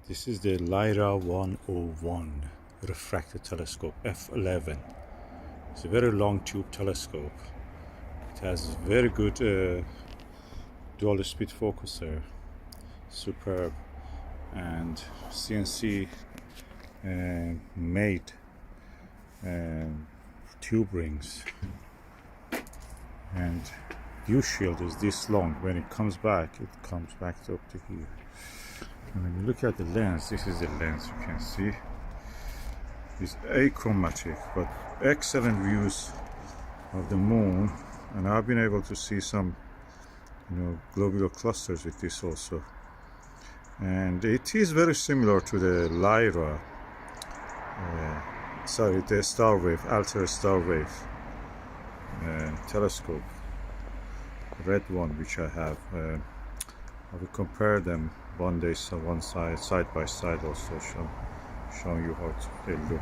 This is the Lyra 101 refractor telescope f11. It's a very long tube telescope. It has very good dual speed focuser, superb, and CNC made tube rings, and view shield is this long. When it comes back up to here. And when you look at the lens, this is the lens, you can see it's achromatic, but excellent views of the moon, and I've been able to see some globular clusters with this also. And it is very similar to the Lyra, the star wave, ultra star wave telescope, red one, which I have. I will compare them one day, so one side by side, also showing you how they look.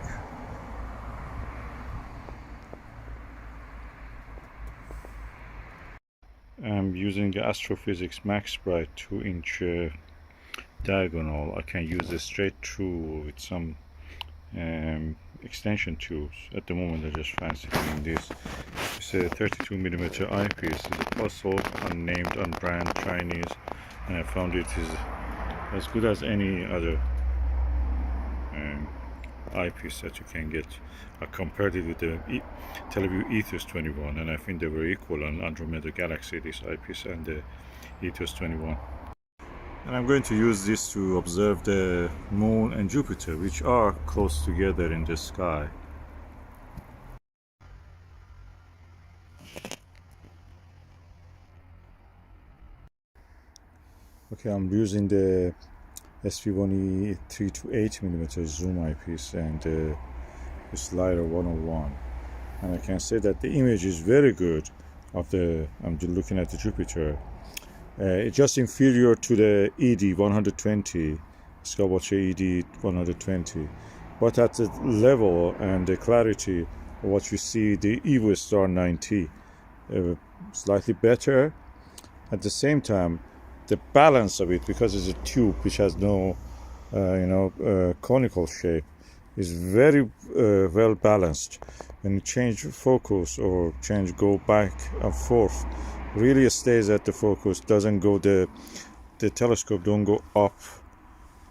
I'm using the Astro-Physics Everbright 2-inch diagonal. I can use a straight through with some extension tubes. At the moment, I just fancy doing this. It's a 32mm eyepiece. It's a Plössl, unnamed, unbranded Chinese, and I found it is as good as any other eyepiece that you can get. I compared it with the Teleview Ethos 21, and I think they were equal on Andromeda Galaxy, this eyepiece and the Ethos 21. And I'm going to use this to observe the moon and Jupiter, which are close together in the sky. Okay, I'm using the SVBony 3 to 8mm zoom eyepiece and this Lyra 101, and I can say that the image is very good of the. I'm looking at the Jupiter. It's just inferior to the ED 120, Skywatcher ED 120, but at the level and the clarity of what we see, the Evo Star 90 slightly better. At the same time, the balance of it, because it's a tube which has no conical shape, is very well balanced. When you change focus or go back and forth, really stays at the focus, doesn't go the telescope don't go up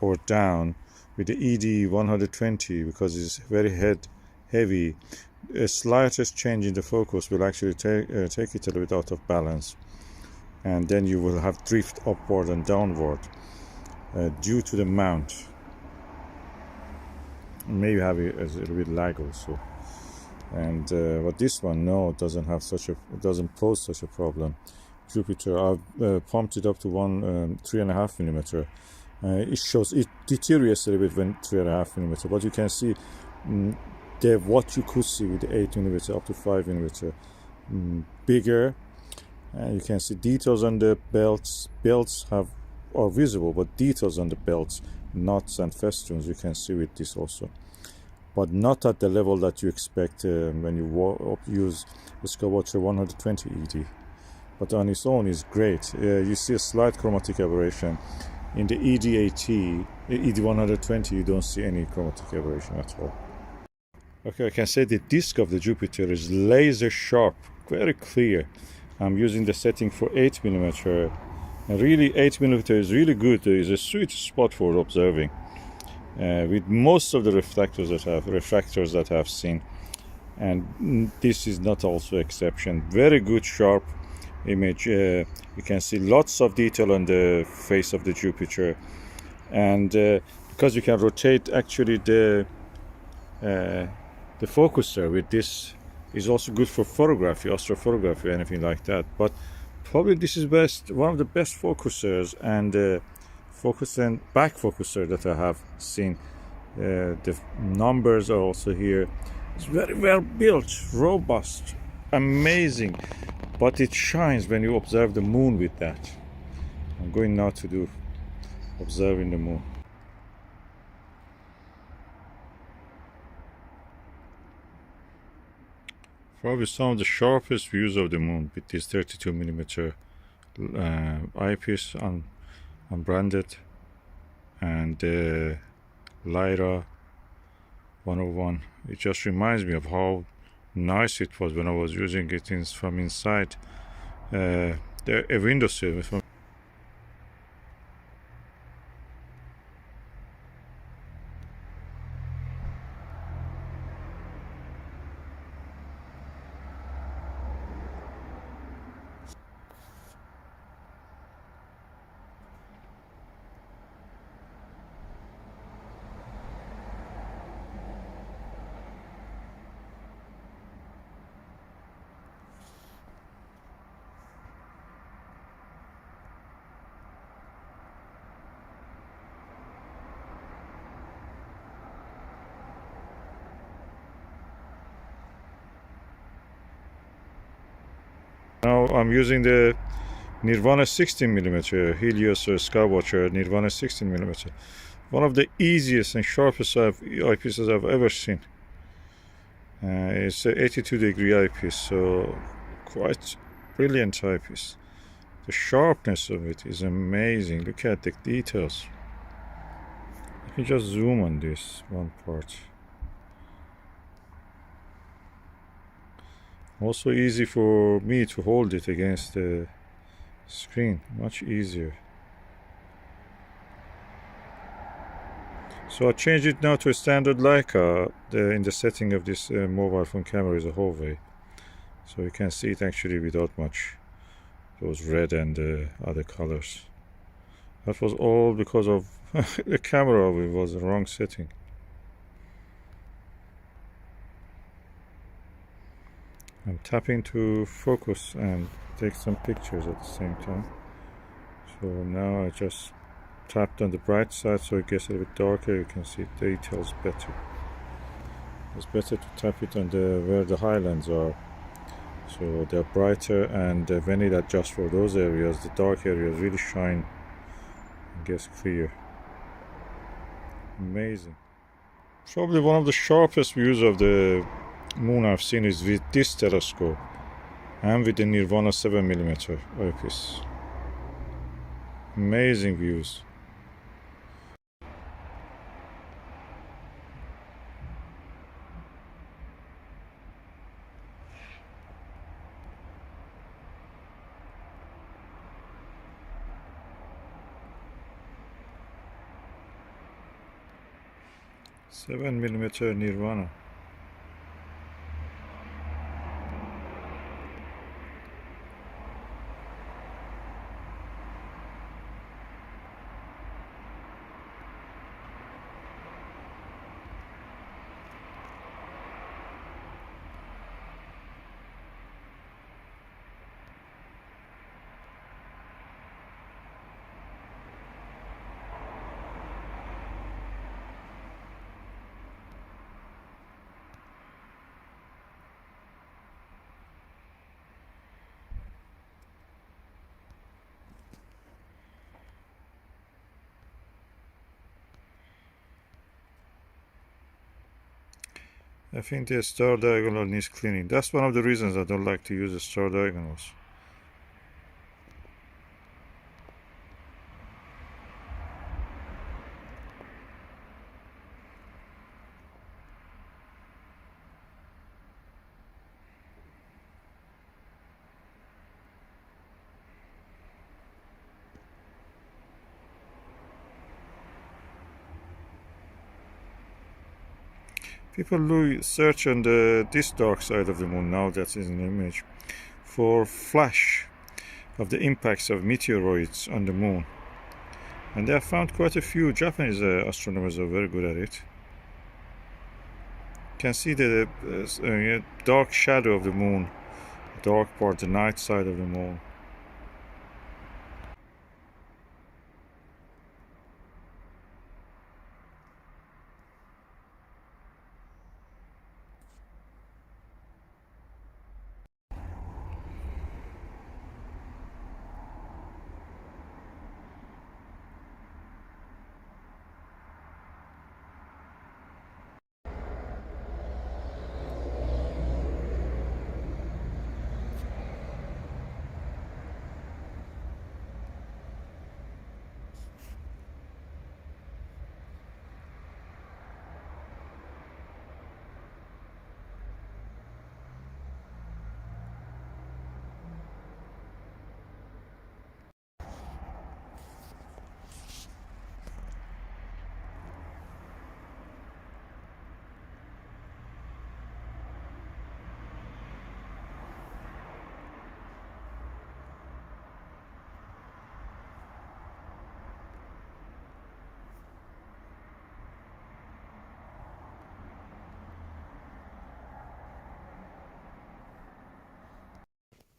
or down. With the ED 120, because it's very heavy, a slightest change in the focus will actually take it a little bit out of balance, and then you will have drift upward and downward due to the mount. Maybe have a little bit lag also. And but this one, no, it doesn't have it doesn't pose such a problem. Jupiter, I've pumped it up to 3.5mm. It deteriorates a little bit when 3.5mm, but you can see what you could see with the 8mm up to 5mm bigger. You can see details on the belts. Belts are visible, but details on the belts, knots and festoons, you can see with this also, but not at the level that you expect when you use the Skywatcher 120 ED. But on its own is great. You see a slight chromatic aberration. In the ED 120, you don't see any chromatic aberration at all. Okay, I can say the disk of the Jupiter is laser sharp, very clear. I'm using the setting for 8mm, and really 8mm is really good. It's a sweet spot for observing with most of the refractors that I've seen, and this is not also exception. Very good sharp image. You can see lots of detail on the face of the Jupiter, and because you can rotate actually the focuser with this, is also good for photography, astrophotography, anything like that. But probably this is one of the best focusers and focus and back focuser that I have seen. The numbers are also here. It's very well built, robust, amazing, but it shines when you observe the moon with that. I'm going now to do observing the moon. Probably some of the sharpest views of the moon with this 32mm eyepiece, unbranded. and Lyra 101. It just reminds me of how nice it was when I was using it from inside a windowsill. Now I'm using the Nirvana 16mm Helios Skywatcher Nirvana 16mm. One of the easiest and sharpest eyepieces I've ever seen. It's an 82-degree eyepiece, so quite brilliant eyepiece. The sharpness of it is amazing. Look at the details. You can just zoom on this one part. Also easy for me to hold it against the screen, much easier. So I changed it now to a standard Leica. In the setting of this mobile phone camera is a Huawei, so you can see it actually without much those red and other colors. That was all because of the camera. It was the wrong setting. I'm tapping to focus and take some pictures at the same time. So now I just tapped on the bright side so it gets a little bit darker. You can see details better. It's better to tap it on where the highlands are, so they're brighter, and when it adjusts for those areas, the dark areas really shine and gets clear. Amazing. Probably one of the sharpest views of the moon I've seen is with this telescope and with the Nirvana 7mm eyepiece. Amazing views. Seven millimeter Nirvana. I think the star diagonal needs cleaning. That's one of the reasons I don't like to use the star diagonals. People search on this dark side of the moon, now that is an image, for flash of the impacts of meteoroids on the moon. And they have found quite a few. Japanese astronomers are very good at it. You can see the dark shadow of the moon, dark part, the night side of the moon.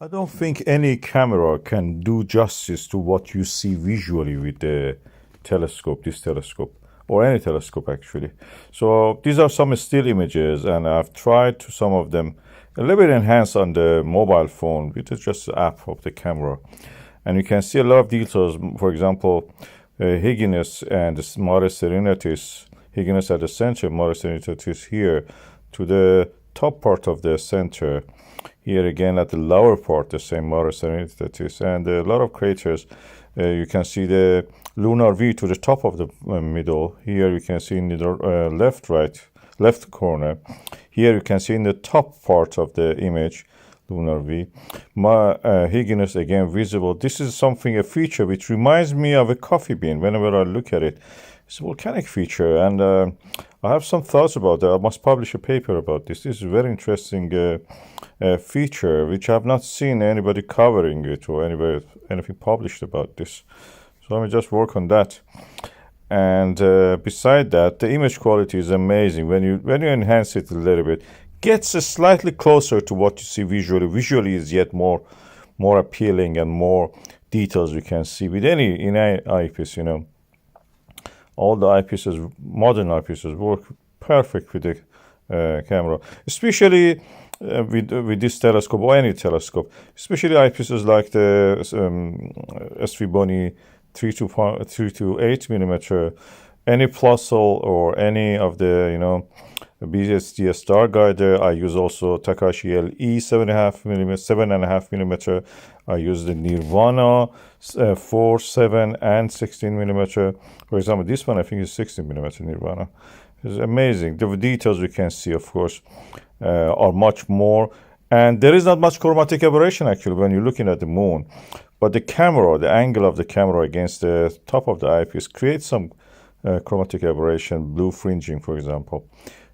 I don't think any camera can do justice to what you see visually with the telescope, this telescope, or any telescope actually. So these are some still images, and I've tried to some of them a little bit enhanced on the mobile phone with just the app of the camera. And you can see a lot of details, for example, Helios and the Mare Serenitatis, Helios at the center, Mare Serenitatis here, to the top part of the center. Here again at the lower part, the same Mare Serenitatis, and a lot of craters. You can see the Lunar V to the top of the middle. Here you can see in the left corner. Here you can see in the top part of the image, Lunar V. Helios again visible. This is a feature which reminds me of a coffee bean whenever I look at it. It's a volcanic feature, and I have some thoughts about that. I must publish a paper about this. This is a very interesting feature which I have not seen anybody covering it or anything published about this. So let me just work on that. And beside that, the image quality is amazing. When you enhance it a little bit, gets slightly closer to what you see visually. Visually is yet more appealing and more details you can see with any eyepiece. All the eyepieces, modern eyepieces, work perfect with the camera, especially with this telescope or any telescope, especially eyepieces like the SVBony 3 to 8 millimeter, any Plössl or any of the BSD star guider. I use also Takahashi LE 7.5 millimeter. I use the Nirvana 4, 7, and 16 millimeter. For example, this one I think is 16 millimeter Nirvana. It's amazing. The details we can see, of course, are much more. And there is not much chromatic aberration actually when you're looking at the moon. But the camera, the angle of the camera against the top of the eyepiece creates some chromatic aberration, blue fringing, for example.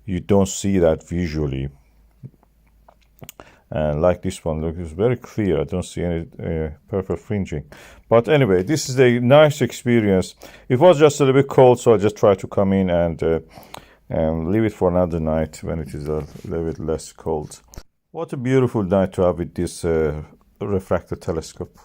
You don't see that visually. And like this one, look, it's very clear. I don't see any purple fringing. But anyway, this is a nice experience. It was just a little bit cold, so I just tried to come in and leave it for another night when it is a little bit less cold. What a beautiful night to have with this refractor telescope.